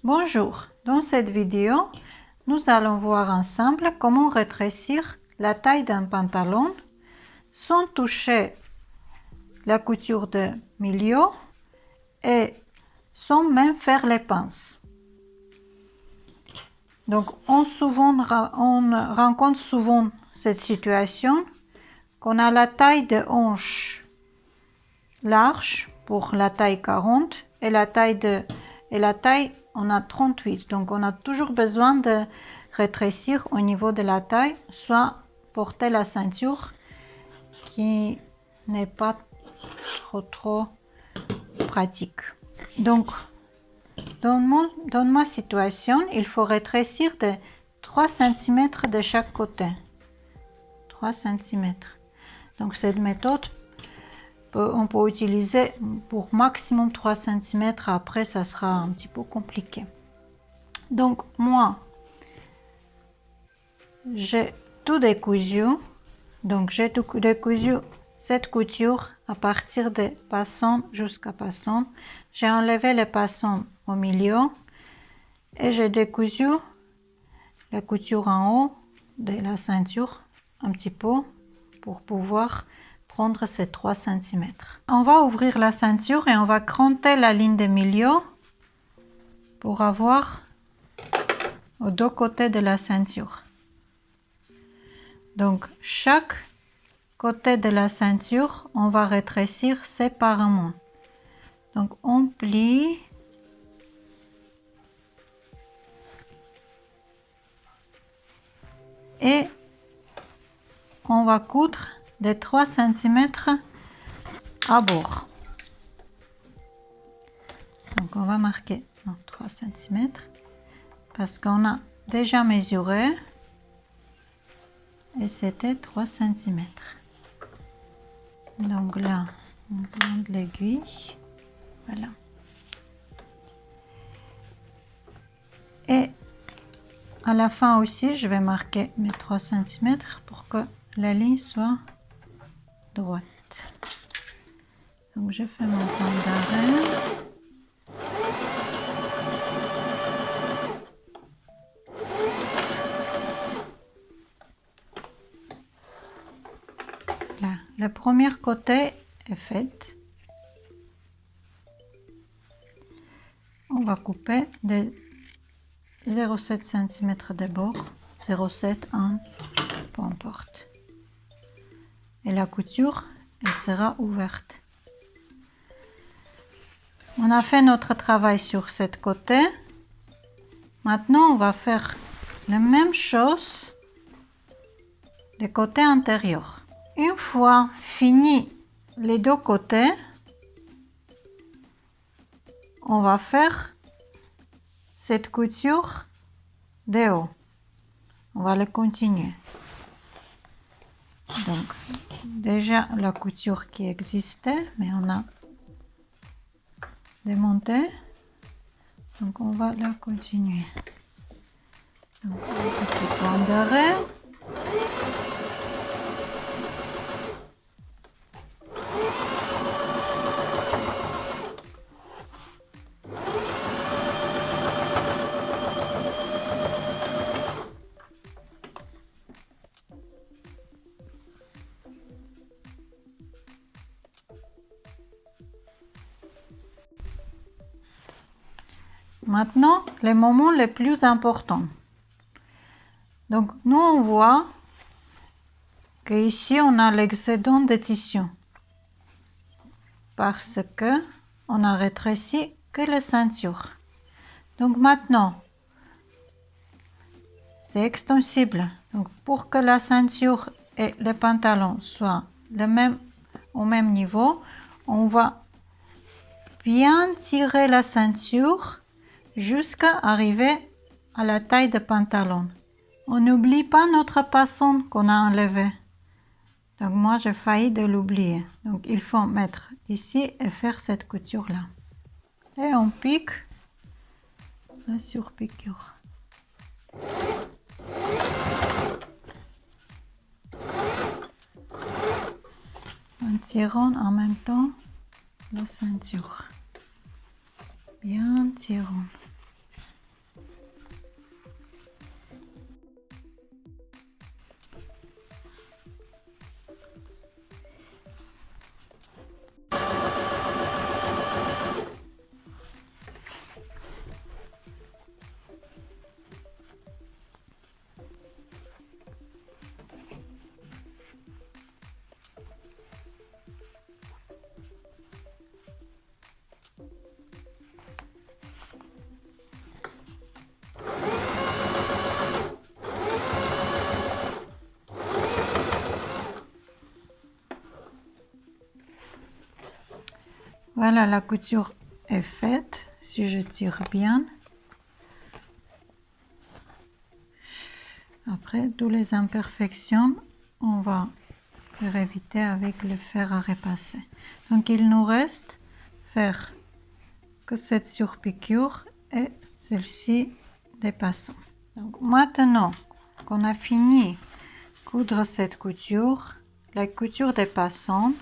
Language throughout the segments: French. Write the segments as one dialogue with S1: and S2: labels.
S1: Bonjour, dans cette vidéo, nous allons voir ensemble comment rétrécir la taille d'un pantalon sans toucher la couture de milieu et sans même faire les pinces. Donc on rencontre souvent cette situation qu'on a la taille de hanche large pour la taille 40 et la taille on a 38. Donc on a toujours besoin de rétrécir au niveau de la taille, soit porter la ceinture qui n'est pas trop pratique. Donc dans ma situation, il faut rétrécir de 3 cm de chaque côté. 3 cm. Donc cette méthode, on peut utiliser pour maximum 3 cm. Après, ça sera un petit peu compliqué. Donc moi, j'ai tout décousu. Donc j'ai tout décousu cette couture à partir des passants jusqu'à passant. J'ai enlevé les passants au milieu et j'ai décousu la couture en haut de la ceinture un petit peu pour pouvoir prendre ces 3 cm. On va ouvrir la ceinture et on va cranter la ligne de milieu pour avoir aux deux côtés de la ceinture. Donc chaque côté de la ceinture, on va rétrécir séparément. Donc on plie et on va coudre de 3 cm à bord. Donc on va marquer 3 cm parce qu'on a déjà mesuré et c'était 3 cm. Donc là, on prend l'aiguille, voilà. Et à la fin aussi, je vais marquer mes 3 cm pour que la ligne soit droite. Donc je fais mon point d'arrêt. Là, le premier côté est fait. On va couper de 0,7 cm de bord, 0,7, 1, peu importe. Et la couture, elle sera ouverte. On a fait notre travail sur ce côté. Maintenant, on va faire la même chose du côté intérieur. Une fois fini les deux côtés, on va faire cette couture de haut. On va le continuer. Donc déjà la couture qui existait, mais on a démonté. Donc on va la continuer. Donc un petit point d'arrêt. Maintenant, le moment le plus important. Donc, nous, on voit qu'ici, on a l'excédent de tissu. Parce que on a rétréci que la ceinture. Donc, maintenant, c'est extensible. Donc, pour que la ceinture et le pantalon soient au même niveau, on va bien tirer la ceinture jusqu'à arriver à la taille de pantalon. On n'oublie pas notre passant qu'on a enlevé. Donc moi j'ai failli de l'oublier. Donc il faut mettre ici et faire cette couture là. Et on pique la surpiqûre. En tirant en même temps la ceinture. Bien tirant. Voilà, la couture est faite. Si je tire bien. Après, toutes les imperfections, on va les éviter avec le fer à repasser. Donc, il nous reste faire que cette surpiqûre et celle-ci dépassant. Donc, maintenant qu'on a fini coudre cette couture, la couture dépassante,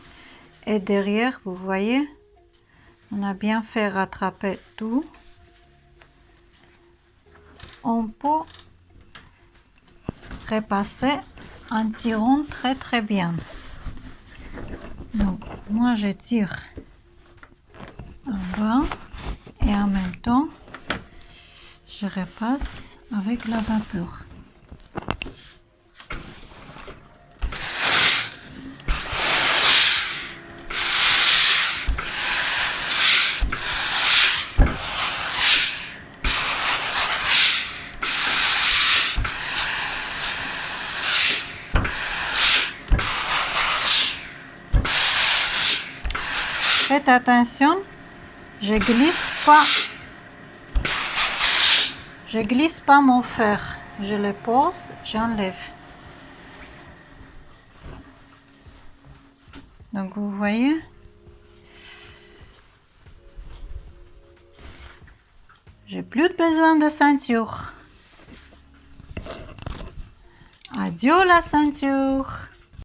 S1: et derrière, vous voyez, on a bien fait rattraper tout. On peut repasser en tirant très bien. Donc, moi je tire en bas et en même temps, je repasse avec la vapeur. Faites attention, je glisse pas mon fer, je le pose, j'enlève. Donc vous voyez, j'ai plus besoin de ceinture. Adieu la ceinture.